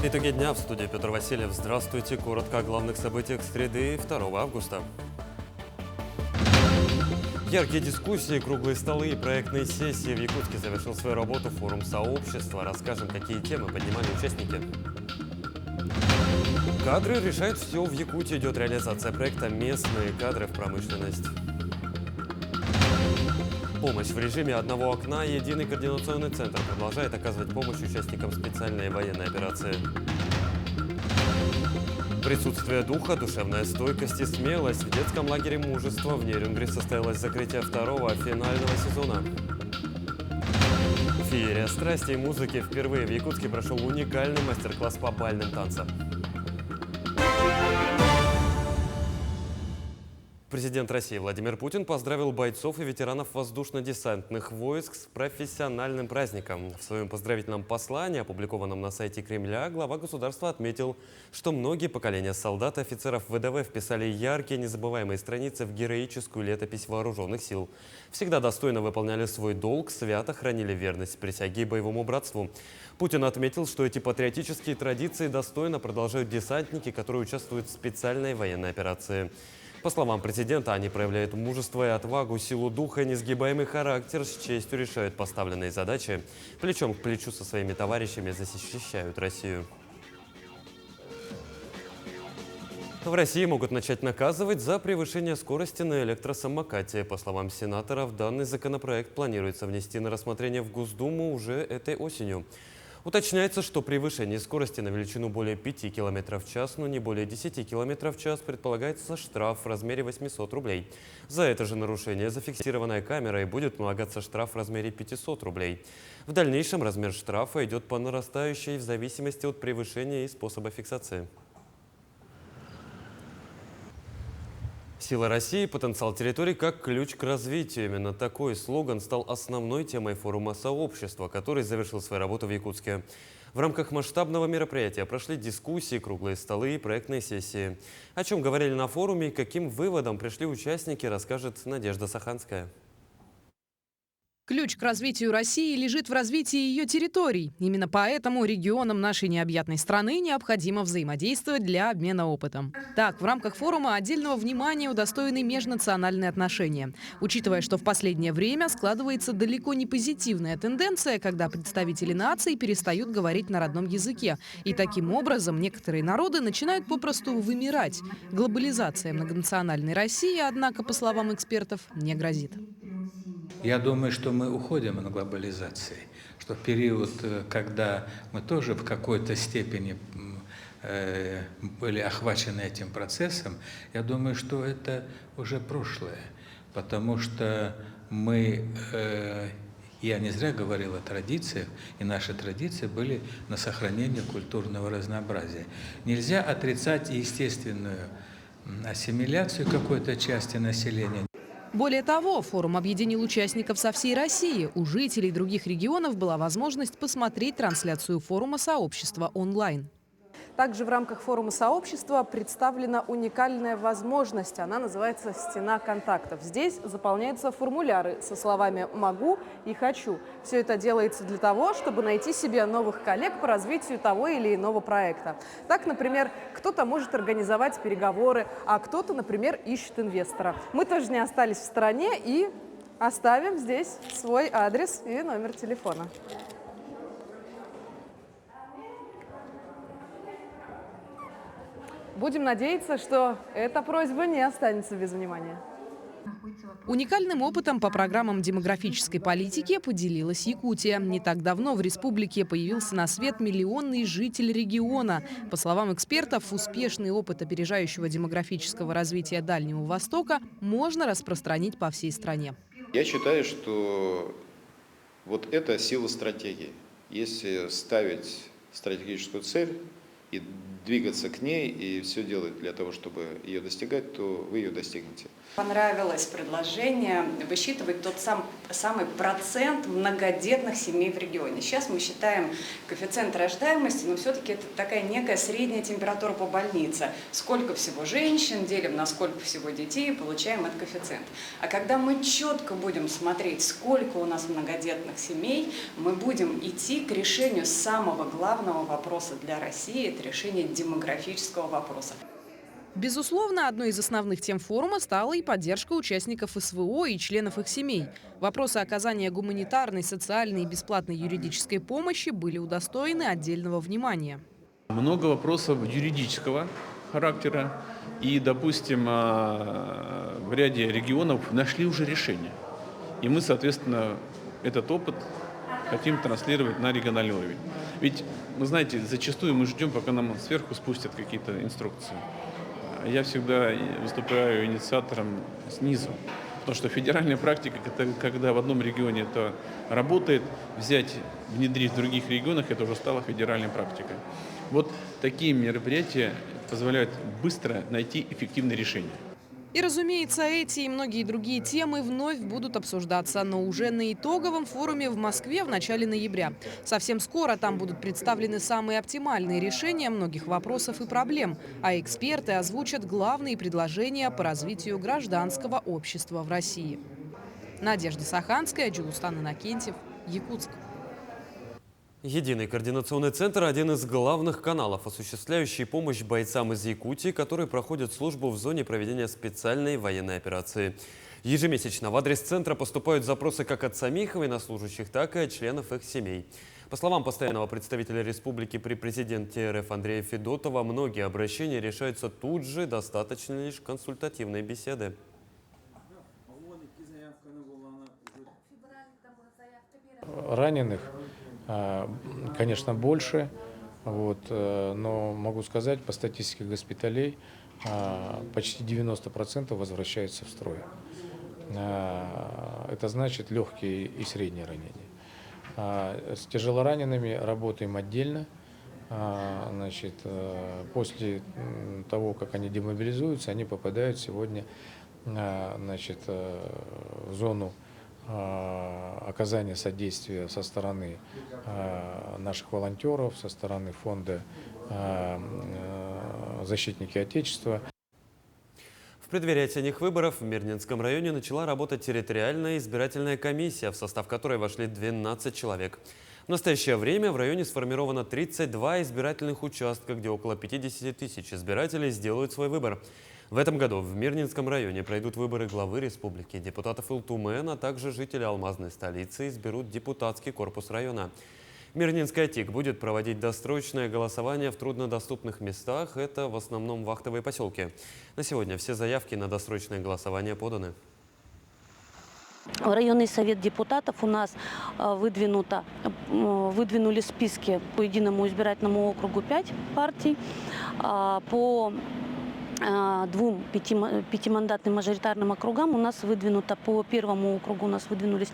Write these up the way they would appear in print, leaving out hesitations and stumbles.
Итоги дня в студии Петр Васильев. Здравствуйте. Коротко о главных событиях среды 2 августа. Яркие дискуссии, круглые столы и проектные сессии. В Якутске завершил свою работу форум сообщества. Расскажем, какие темы поднимали участники. Кадры решают все. В Якутии идет реализация проекта «Местные кадры в промышленность». Помощь в режиме одного окна. Единый координационный центр продолжает оказывать помощь участникам специальной военной операции. Присутствие духа, душевная стойкость и смелость. В детском лагере «Мужество» в Нерюнгри состоялось закрытие второго финального сезона. Феерия страсти и музыки. Впервые в Якутске прошел уникальный мастер-класс по бальным танцам. Президент России Владимир Путин поздравил бойцов и ветеранов воздушно-десантных войск с профессиональным праздником. В своем поздравительном послании, опубликованном на сайте Кремля, глава государства отметил, что многие поколения солдат и офицеров ВДВ вписали яркие, незабываемые страницы в героическую летопись вооруженных сил. Всегда достойно выполняли свой долг, свято хранили верность присяге и боевому братству. Путин отметил, что эти патриотические традиции достойно продолжают десантники, которые участвуют в специальной военной операции. По словам президента, они проявляют мужество и отвагу, силу духа и несгибаемый характер, с честью решают поставленные задачи, плечом к плечу со своими товарищами защищают Россию. В России могут начать наказывать за превышение скорости на электросамокате. По словам сенаторов, данный законопроект планируется внести на рассмотрение в Госдуму уже этой осенью. Уточняется, что превышение скорости на величину более 5 км в час, но не более 10 км в час предполагается штраф в размере 800 рублей. За это же нарушение, зафиксированное камерой, будет налагаться штраф в размере 500 рублей. В дальнейшем размер штрафа идет по нарастающей в зависимости от превышения и способа фиксации. Сила России, потенциал территорий как ключ к развитию. Именно такой слоган стал основной темой форума сообщества, который завершил свою работу в Якутске. В рамках масштабного мероприятия прошли дискуссии, круглые столы и проектные сессии. О чем говорили на форуме и каким выводам пришли участники, расскажет Надежда Саханская. Ключ к развитию России лежит в развитии ее территорий. Именно поэтому регионам нашей необъятной страны необходимо взаимодействовать для обмена опытом. Так, в рамках форума отдельного внимания удостоены межнациональные отношения. Учитывая, что в последнее время складывается далеко не позитивная тенденция, когда представители наций перестают говорить на родном языке. И таким образом некоторые народы начинают попросту вымирать. Глобализация многонациональной России, однако, по словам экспертов, не грозит. Я думаю, что мы уходим от глобализации, что в период, когда мы тоже в какой-то степени были охвачены этим процессом, я думаю, что это уже прошлое, потому что я не зря говорил о традициях, и наши традиции были на сохранение культурного разнообразия. Нельзя отрицать естественную ассимиляцию какой-то части населения. Более того, форум объединил участников со всей России. У жителей других регионов была возможность посмотреть трансляцию форума сообщества онлайн. Также в рамках форума сообщества представлена уникальная возможность. Она называется «Стена контактов». Здесь заполняются формуляры со словами «могу» и «хочу». Все это делается для того, чтобы найти себе новых коллег по развитию того или иного проекта. Так, например, кто-то может организовать переговоры, а кто-то, например, ищет инвестора. Мы тоже не остались в стороне и оставим здесь свой адрес и номер телефона. Будем надеяться, что эта просьба не останется без внимания. Уникальным опытом по программам демографической политики поделилась Якутия. Не так давно в республике появился на свет миллионный житель региона. По словам экспертов, успешный опыт опережающего демографического развития Дальнего Востока можно распространить по всей стране. Я считаю, что вот это сила стратегии. Если ставить стратегическую цель и двигаться к ней, и все делать для того, чтобы ее достигать, то вы ее достигнете. Понравилось предложение высчитывать тот самый процент многодетных семей в регионе. Сейчас мы считаем коэффициент рождаемости, но все-таки это такая некая средняя температура по больнице. Сколько всего женщин, делим на сколько всего детей, получаем этот коэффициент. А когда мы четко будем смотреть, сколько у нас многодетных семей, мы будем идти к решению самого главного вопроса для России, это решение демографического вопроса. Безусловно, одной из основных тем форума стала и поддержка участников СВО и членов их семей. Вопросы оказания гуманитарной, социальной и бесплатной юридической помощи были удостоены отдельного внимания. Много вопросов юридического характера. И, допустим, в ряде регионов нашли уже решение. И мы, соответственно, этот опыт хотим транслировать на региональный уровень. Ведь, вы знаете, зачастую мы ждем, пока нам сверху спустят какие-то инструкции. Я всегда выступаю инициатором снизу. Потому что федеральная практика, это когда в одном регионе это работает, внедрить в других регионах, это уже стало федеральной практикой. Вот такие мероприятия позволяют быстро найти эффективные решения. И, разумеется, эти и многие другие темы вновь будут обсуждаться, но уже на итоговом форуме в Москве в начале ноября. Совсем скоро там будут представлены самые оптимальные решения многих вопросов и проблем, а эксперты озвучат главные предложения по развитию гражданского общества в России. Надежда Саханская, Джулустан Иннокентьев, Якутск. Единый координационный центр – один из главных каналов, осуществляющий помощь бойцам из Якутии, которые проходят службу в зоне проведения специальной военной операции. Ежемесячно в адрес центра поступают запросы как от самих военнослужащих, так и от членов их семей. По словам постоянного представителя республики при президенте РФ Андрея Федотова, многие обращения решаются тут же, достаточно лишь консультативной беседы. Раненых, конечно, больше, но могу сказать, по статистике госпиталей почти 90% возвращаются в строй. Это значит легкие и средние ранения. С тяжелоранеными работаем отдельно. После того, как они демобилизуются, они попадают сегодня в зону оказания содействия со стороны наших волонтеров, со стороны фонда «Защитники Отечества». В преддверии осенних выборов в Мирнинском районе начала работать территориальная избирательная комиссия, в состав которой вошли 12 человек. В настоящее время в районе сформировано 32 избирательных участка, где около 50 тысяч избирателей сделают свой выбор. В этом году в Мирнинском районе пройдут выборы главы республики, депутатов Илтумен, а также жители Алмазной столицы изберут депутатский корпус района. Мирнинская ТИК будет проводить досрочное голосование в труднодоступных местах. Это в основном вахтовые поселки. На сегодня все заявки на досрочное голосование поданы. В районный совет депутатов у нас выдвинули списки по единому избирательному округу 5 партий, по двум пятимандатным мажоритарным округам у нас выдвинуто, по первому округу у нас выдвинулись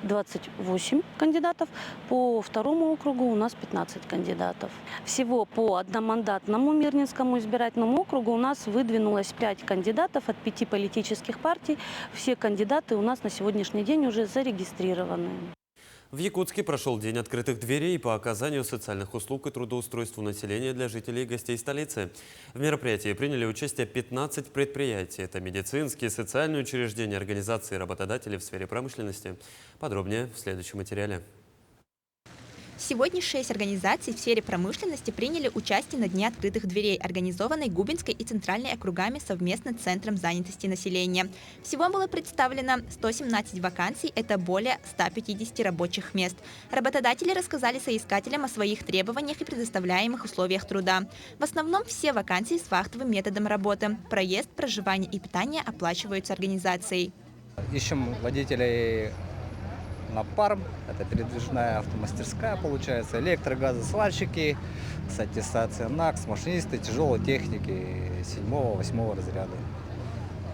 28 кандидатов, по второму округу у нас 15 кандидатов. Всего по одномандатному Мирнинскому избирательному округу у нас выдвинулось 5 кандидатов от 5 политических партий. Все кандидаты у нас на сегодняшний день уже зарегистрированы. В Якутске прошел день открытых дверей по оказанию социальных услуг и трудоустройству населения для жителей и гостей столицы. В мероприятии приняли участие 15 предприятий. Это медицинские, социальные учреждения, организации и работодатели в сфере промышленности. Подробнее в следующем материале. Сегодня 6 организаций в сфере промышленности приняли участие на Дне открытых дверей, организованной Губинской и Центральной округами совместно с Центром занятости населения. Всего было представлено 117 вакансий, это более 150 рабочих мест. Работодатели рассказали соискателям о своих требованиях и предоставляемых условиях труда. В основном все вакансии с вахтовым методом работы. Проезд, проживание и питание оплачиваются организацией. Ищем водителей на ПАРМ, это передвижная автомастерская, получается, электрогазосварщики с аттестацией НАКС, машинисты тяжелой техники 7-8 разряда.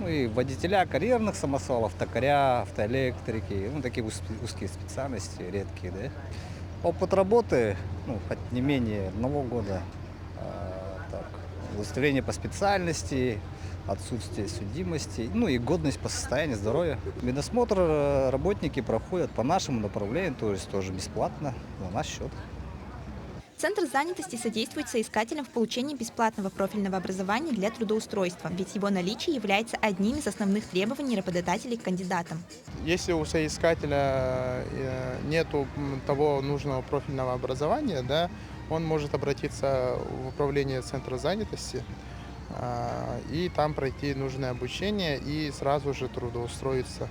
Ну и водителя карьерных самосвалов, токаря, автоэлектрики, такие узкие специальности, редкие, да. Опыт работы, хоть не менее 1 года так. Удостоверение по специальности, отсутствие судимости, ну и годность по состоянию здоровья. Медосмотр работники проходят по нашему направлению, то есть тоже бесплатно, на наш счет. Центр занятости содействует соискателям в получении бесплатного профильного образования для трудоустройства, ведь его наличие является одним из основных требований работодателей к кандидатам. Если у соискателя нет того нужного профильного образования, да, он может обратиться в управление Центра занятости и там пройти нужное обучение и сразу же трудоустроиться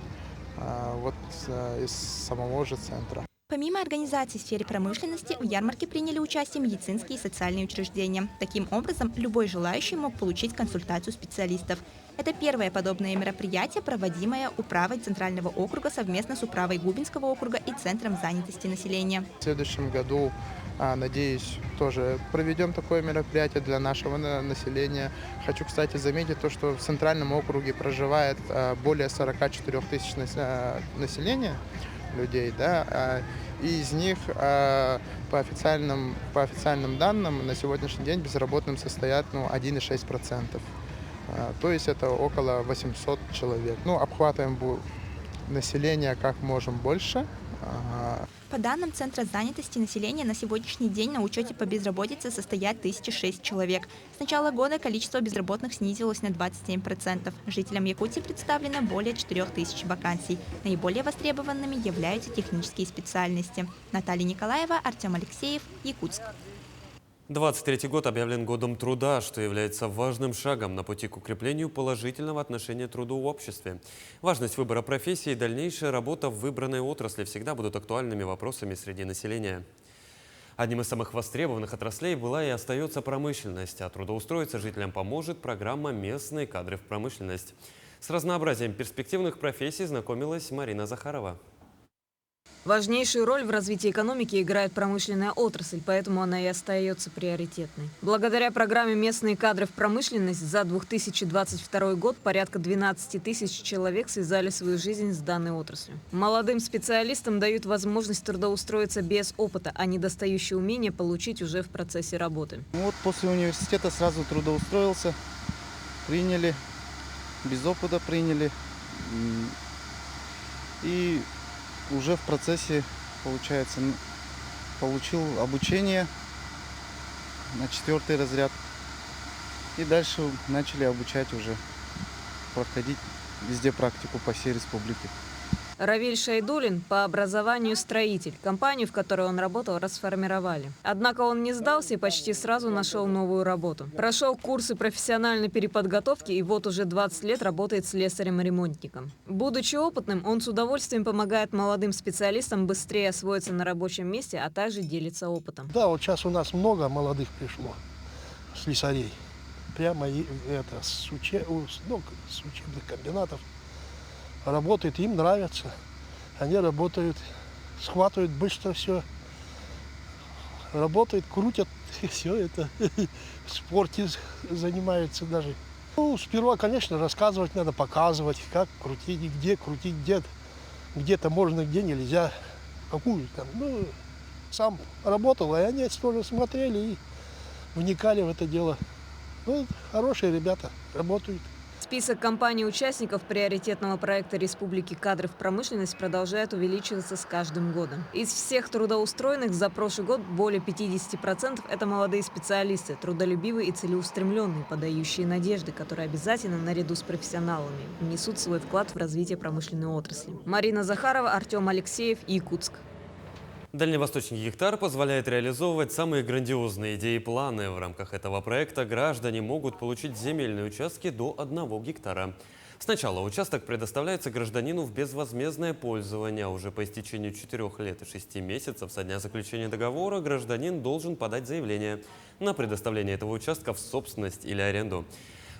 из самого же центра. Помимо организаций в сфере промышленности, в ярмарке приняли участие медицинские и социальные учреждения. Таким образом, любой желающий мог получить консультацию специалистов. Это первое подобное мероприятие, проводимое управой Центрального округа совместно с управой Губинского округа и Центром занятости населения. В следующем году, надеюсь, тоже проведем такое мероприятие для нашего населения. Хочу, кстати, заметить то, что в Центральном округе проживает более 44 тысяч населения людей, да, и из них по официальным данным на сегодняшний день безработным состоят 1,6%. То есть это около 800 человек. Обхватываем население как можем больше. По данным Центра занятости населения, на сегодняшний день на учете по безработице состоят 1006 человек. С начала года количество безработных снизилось на 27%. Жителям Якутии представлено более 4000 вакансий. Наиболее востребованными являются технические специальности. Наталья Николаева, Артем Алексеев, Якутск. 23-й год объявлен годом труда, что является важным шагом на пути к укреплению положительного отношения к труду в обществе. Важность выбора профессии и дальнейшая работа в выбранной отрасли всегда будут актуальными вопросами среди населения. Одним из самых востребованных отраслей была и остается промышленность, а трудоустроиться жителям поможет программа «Местные кадры в промышленность». С разнообразием перспективных профессий знакомилась Марина Захарова. Важнейшую роль в развитии экономики играет промышленная отрасль, поэтому она и остается приоритетной. Благодаря программе «Местные кадры в промышленность» за 2022 год порядка 12 тысяч человек связали свою жизнь с данной отраслью. Молодым специалистам дают возможность трудоустроиться без опыта, а недостающие умения получить уже в процессе работы. После университета сразу трудоустроился, приняли, без опыта приняли. И уже в процессе, получается, получил обучение на 4-й разряд. И дальше начали обучать уже, проходить везде практику по всей республике. Равиль Шайдулин по образованию строитель. Компанию, в которой он работал, расформировали. Однако он не сдался и почти сразу нашел новую работу. Прошел курсы профессиональной переподготовки и вот уже 20 лет работает слесарем-ремонтником. Будучи опытным, он с удовольствием помогает молодым специалистам быстрее освоиться на рабочем месте, а также делится опытом. Да, вот сейчас у нас много молодых пришло, слесарей. Прямо с учебных комбинатов. Работают, им нравится. Они работают, схватывают быстро все. Работают, крутят, все это. В спорте занимаются даже. Сперва, конечно, рассказывать надо, показывать, как крутить, где, где-то можно, где нельзя. Какую там. Сам работал, и они тоже смотрели и вникали в это дело. Хорошие ребята, работают. Список компаний-участников приоритетного проекта Республики кадры в промышленность продолжает увеличиваться с каждым годом. Из всех трудоустроенных за прошлый год более 50% – это молодые специалисты, трудолюбивые и целеустремленные, подающие надежды, которые обязательно, наряду с профессионалами, внесут свой вклад в развитие промышленной отрасли. Марина Захарова, Артем Алексеев, Якутск. Дальневосточный гектар позволяет реализовывать самые грандиозные идеи и планы. В рамках этого проекта граждане могут получить земельные участки до 1 гектара. Сначала участок предоставляется гражданину в безвозмездное пользование. Уже по истечению 4 лет и 6 месяцев со дня заключения договора гражданин должен подать заявление на предоставление этого участка в собственность или аренду.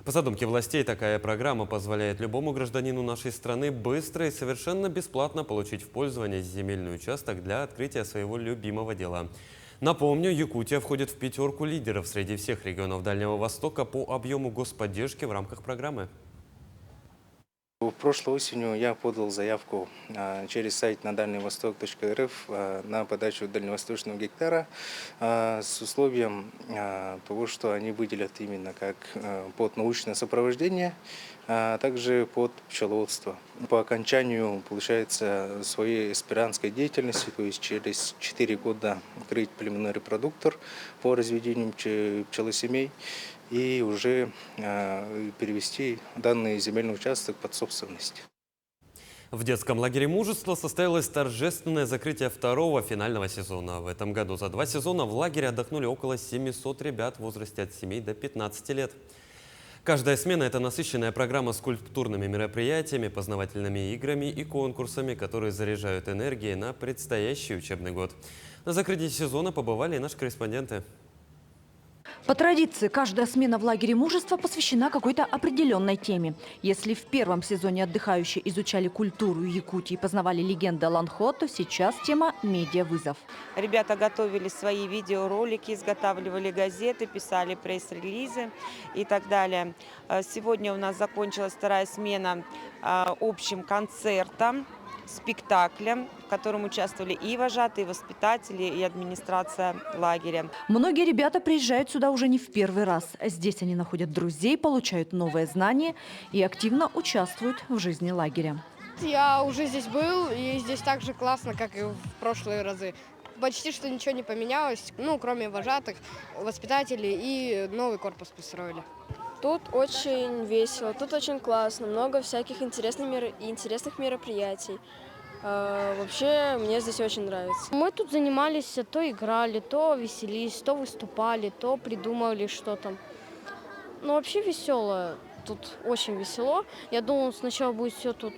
По задумке властей, такая программа позволяет любому гражданину нашей страны быстро и совершенно бесплатно получить в пользование земельный участок для открытия своего любимого дела. Напомню, Якутия входит в 5 лидеров среди всех регионов Дальнего Востока по объему господдержки в рамках программы. В Прошлой осенью я подал заявку через сайт на дальневосток.рф на подачу дальневосточного гектара с условием того, что они выделят именно как под научное сопровождение, а также под пчеловодство. По окончанию, получается, своей аспирантской деятельности, то есть через 4 года открыть племенной репродуктор по разведению пчелосемей и уже перевести данный земельный участок под собственность. В детском лагере мужества состоялось торжественное закрытие второго финального сезона. В этом году за 2 сезона в лагере отдохнули около 700 ребят в возрасте от 7 до 15 лет. Каждая смена – это насыщенная программа с культурными мероприятиями, познавательными играми и конкурсами, которые заряжают энергией на предстоящий учебный год. На закрытии сезона побывали и наши корреспонденты. По традиции, каждая смена в лагере мужества посвящена какой-то определенной теме. Если в первом сезоне отдыхающие изучали культуру Якутии и познавали легенды Ланхо, то сейчас тема «Медиавызов». Ребята готовили свои видеоролики, изготавливали газеты, писали пресс-релизы и так далее. Сегодня у нас закончилась вторая смена общим концертом, спектаклем, в котором участвовали и вожатые, и воспитатели, и администрация лагеря. Многие ребята приезжают сюда уже не в первый раз. Здесь они находят друзей, получают новые знания и активно участвуют в жизни лагеря. Я уже здесь был, и здесь так же классно, как и в прошлые разы. Почти что ничего не поменялось, кроме вожатых, воспитателей, и новый корпус построили. Тут очень весело, тут очень классно, много всяких интересных мероприятий. Вообще, мне здесь очень нравится. Мы тут занимались, то играли, то веселились, то выступали, то придумывали что-то. Вообще весело, тут очень весело. Я думала, сначала будет все тут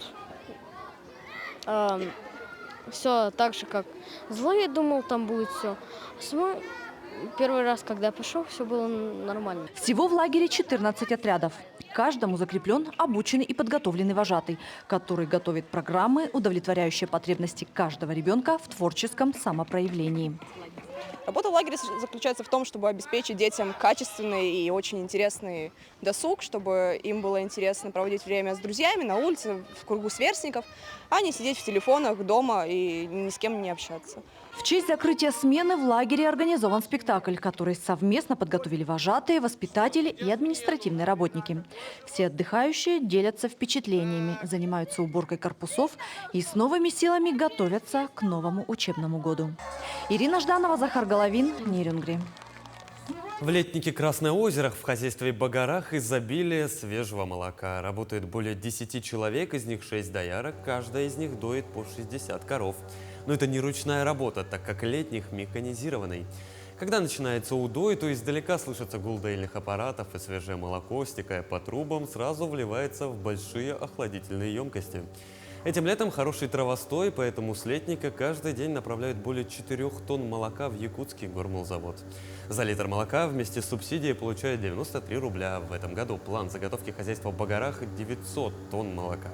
все так же, как зло, я думал, там будет все. Первый раз, когда я пошел, все было нормально. Всего в лагере 14 отрядов. Каждому закреплен обученный и подготовленный вожатый, который готовит программы, удовлетворяющие потребности каждого ребенка в творческом самопроявлении. Работа в лагере заключается в том, чтобы обеспечить детям качественный и очень интересный досуг, чтобы им было интересно проводить время с друзьями на улице, в кругу сверстников, а не сидеть в телефонах дома и ни с кем не общаться. В честь закрытия смены в лагере организован спектакль, который совместно подготовили вожатые, воспитатели и административные работники. Все отдыхающие делятся впечатлениями, занимаются уборкой корпусов и с новыми силами готовятся к новому учебному году. Ирина Жданова, Захар Головин, Нерюнгри. В летнике Красное озеро в хозяйстве Багарах изобилие свежего молока. Работает более 10 человек, из них 6 доярок, каждая из них доит по 60 коров. Но это не ручная работа, так как летних механизированный. Когда начинается удой, то издалека слышится гул доильных аппаратов, и свежее молоко, стекая по трубам, сразу вливается в большие охладительные емкости. Этим летом хороший травостой, поэтому с летника каждый день направляют более 4 тонн молока в якутский гормолзавод. За литр молока вместе с субсидией получают 93 рубля. В этом году план заготовки хозяйства в Багарах – 900 тонн молока.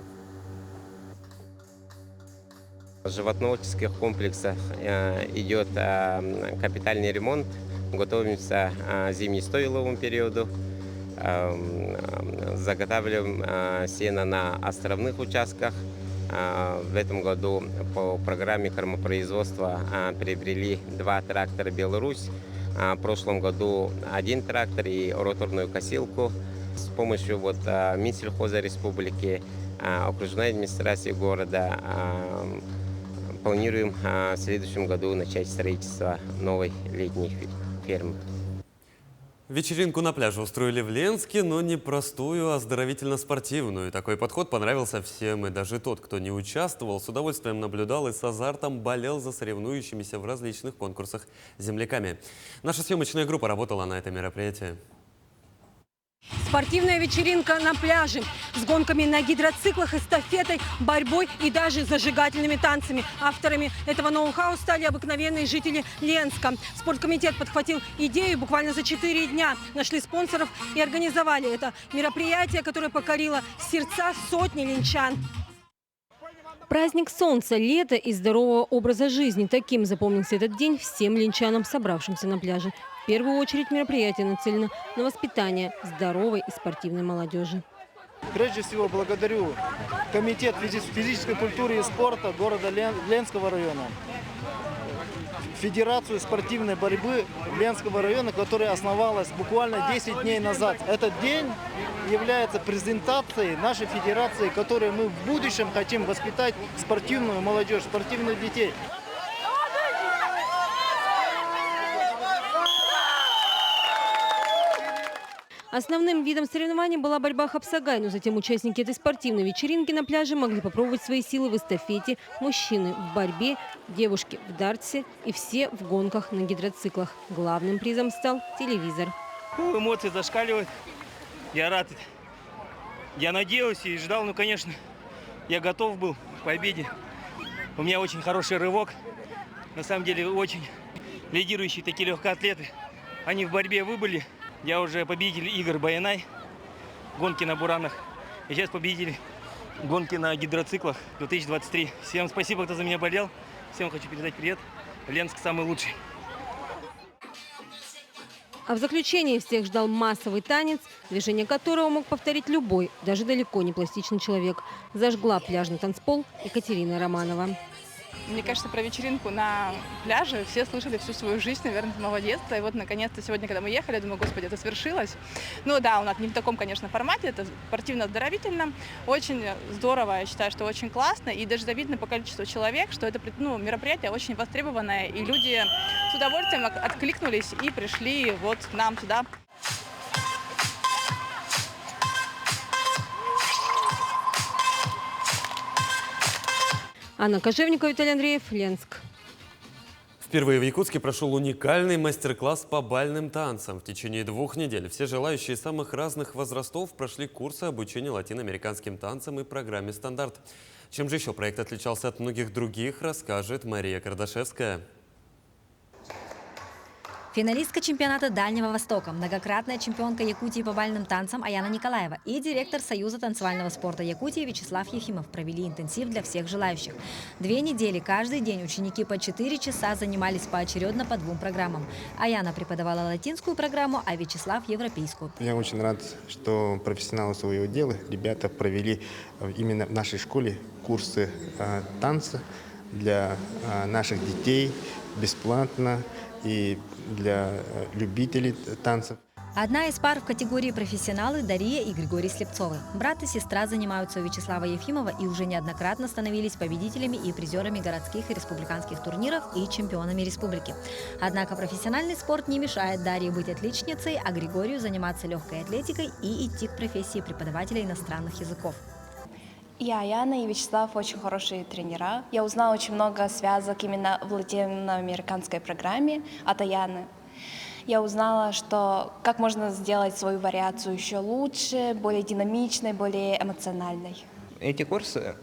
В животноводческих комплексах идет капитальный ремонт. Готовимся к зимне-стоиловому периоду. Заготавливаем сено на островных участках. В этом году по программе кормопроизводства приобрели 2 трактора «Беларусь». В прошлом году 1 трактор и роторную косилку. С помощью Минсельхоза Республики, окружной администрации города планируем в следующем году начать строительство новой летней фермы. Вечеринку на пляже устроили в Ленске, но не простую, а оздоровительно-спортивную. Такой подход понравился всем, и даже тот, кто не участвовал, с удовольствием наблюдал и с азартом болел за соревнующимися в различных конкурсах земляками. Наша съемочная группа работала на этом мероприятии. Спортивная вечеринка на пляже с гонками на гидроциклах, эстафетой, борьбой и даже зажигательными танцами. Авторами этого ноу-хау стали обыкновенные жители Ленска. Спорткомитет подхватил идею, буквально за 4 дня нашли спонсоров и организовали это мероприятие, которое покорило сердца сотни ленчан. Праздник солнца, лета и здорового образа жизни. Таким запомнился этот день всем ленчанам, собравшимся на пляже. В первую очередь мероприятие нацелено на воспитание здоровой и спортивной молодежи. Прежде всего благодарю Комитет физической культуры и спорта города Ленского района, Федерацию спортивной борьбы Ленского района, которая основалась буквально 10 дней назад. Этот день является презентацией нашей федерации, которой мы в будущем хотим воспитать спортивную молодежь, спортивных детей. Основным видом соревнований была борьба хапсагай, но затем участники этой спортивной вечеринки на пляже могли попробовать свои силы в эстафете, мужчины в борьбе, девушки в дартсе и все в гонках на гидроциклах. Главным призом стал телевизор. Эмоции зашкаливают. Я рад. Я надеялся и ждал, ну, конечно, я готов был к победе. У меня очень хороший рывок. На самом деле, очень лидирующие такие легкоатлеты. Они в борьбе выбыли. Я уже победитель игр Баянай, гонки на буранах. И сейчас победитель гонки на гидроциклах 2023. Всем спасибо, кто за меня болел. Всем хочу передать привет. Ленск самый лучший. А в заключение всех ждал массовый танец, движение которого мог повторить любой, даже далеко не пластичный человек. Зажгла пляжный танцпол Екатерина Романова. Мне кажется, про вечеринку на пляже все слышали всю свою жизнь, наверное, с самого детства. И вот, наконец-то, сегодня, когда мы ехали, я думаю, господи, это свершилось. Ну да, у нас не в таком, конечно, формате, это спортивно-оздоровительно. Очень здорово, я считаю, что очень классно. И даже завидно по количеству человек, что это мероприятие очень востребованное. И люди с удовольствием откликнулись и пришли вот к нам сюда. Анна Кожевникова, Виталий Андреев, Ленск. Впервые в Якутске прошел уникальный мастер-класс по бальным танцам. В течение 2 недель все желающие самых разных возрастов прошли курсы обучения латиноамериканским танцам и программе «Стандарт». Чем же еще проект отличался от многих других, расскажет Мария Кардашевская. Финалистка чемпионата Дальнего Востока, многократная чемпионка Якутии по бальным танцам Аяна Николаева и директор Союза танцевального спорта Якутии Вячеслав Ефимов провели интенсив для всех желающих. 2 недели, каждый день ученики по 4 часа занимались поочередно по 2 программам. Аяна преподавала латинскую программу, а Вячеслав – европейскую. Я очень рад, что профессионалы своего дела, ребята провели именно в нашей школе курсы танца для наших детей бесплатно и для любителей танцев. Одна из пар в категории профессионалы – Дария и Григорий Слепцовы. Брат и сестра занимаются у Вячеслава Ефимова и уже неоднократно становились победителями и призерами городских и республиканских турниров и чемпионами республики. Однако профессиональный спорт не мешает Дарье быть отличницей, а Григорию заниматься легкой атлетикой и идти к профессии преподавателя иностранных языков. И Аяна, и Вячеслав очень хорошие тренера. Я узнала очень много связок именно в латиноамериканской программе от Аяны. Я узнала, что как можно сделать свою вариацию еще лучше, более динамичной, более эмоциональной. Эти курсы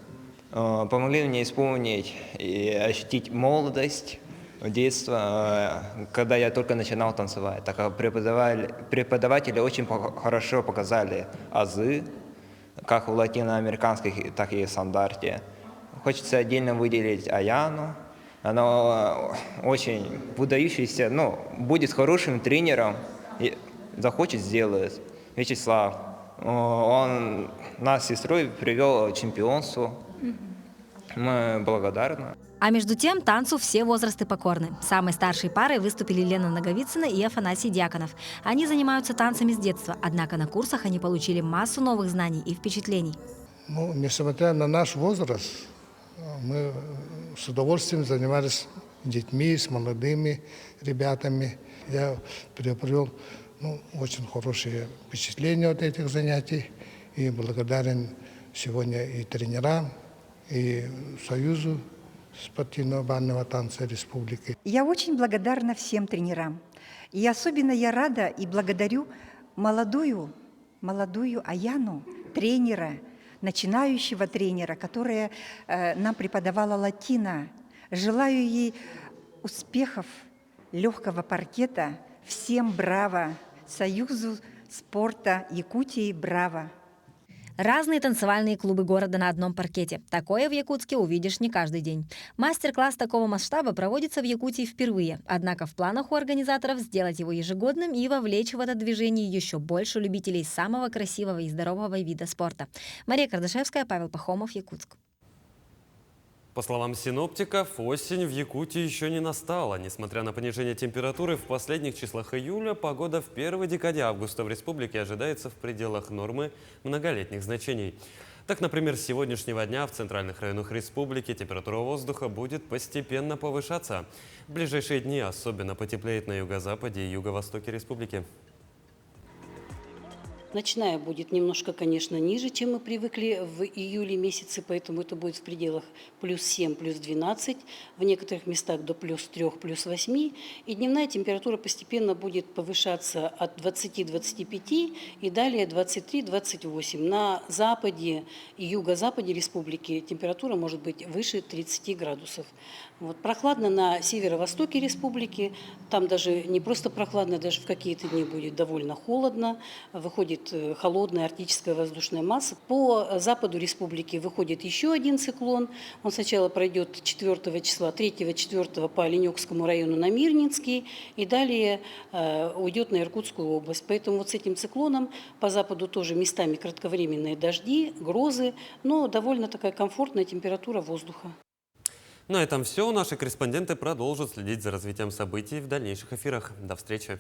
помогли мне исполнить и ощутить молодость, детство, когда я только начинал танцевать. Так как преподаватели очень хорошо показали азы, как в латиноамериканских, так и в стандарте. Хочется отдельно выделить Аяну. Она очень выдающаяся, будет хорошим тренером и захочет сделать. Вячеслав, он нас с сестрой привел к чемпионству. Мы благодарны. А между тем танцу все возрасты покорны. Самой старшей парой выступили Лена Наговицына и Афанасий Дьяконов. Они занимаются танцами с детства, однако на курсах они получили массу новых знаний и впечатлений. Несмотря на наш возраст, мы с удовольствием занимались с детьми, с молодыми ребятами. Я приобрел очень хорошие впечатления от этих занятий и благодарен сегодня и тренерам, и Союзу спортивного бального танца республики. Я очень благодарна всем тренерам. И особенно я рада и благодарю молодую Аяну, тренера, начинающего тренера, которая нам преподавала латино. Желаю ей успехов, легкого паркета. Всем браво! Союзу спорта Якутии браво! Разные танцевальные клубы города на одном паркете. Такое в Якутске увидишь не каждый день. Мастер-класс такого масштаба проводится в Якутии впервые. Однако в планах у организаторов сделать его ежегодным и вовлечь в это движение еще больше любителей самого красивого и здорового вида спорта. Мария Кардашевская, Павел Пахомов, Якутск. По словам синоптиков, осень в Якутии еще не настала. Несмотря на понижение температуры в последних числах июля, погода в первой декаде августа в республике ожидается в пределах нормы многолетних значений. Так, например, с сегодняшнего дня в центральных районах республики температура воздуха будет постепенно повышаться. В ближайшие дни особенно потеплеет на юго-западе и юго-востоке республики. Ночная будет немножко, конечно, ниже, чем мы привыкли в июле месяце, поэтому это будет в пределах плюс 7, плюс 12, в некоторых местах до плюс 3, плюс 8. И дневная температура постепенно будет повышаться от 20-25 и далее 23-28. На западе и юго-западе республики температура может быть выше 30 градусов. Вот. Прохладно на северо-востоке республики, там даже не просто прохладно, даже в какие-то дни будет довольно холодно, выходит холодная арктическая воздушная масса. По западу республики выходит еще один циклон. Он сначала пройдет 4 числа, 3-4 по Оленёкскому району на Мирнинский и далее уйдет на Иркутскую область. Поэтому вот с этим циклоном по западу тоже местами кратковременные дожди, грозы, но довольно такая комфортная температура воздуха. На этом все. Наши корреспонденты продолжат следить за развитием событий в дальнейших эфирах. До встречи.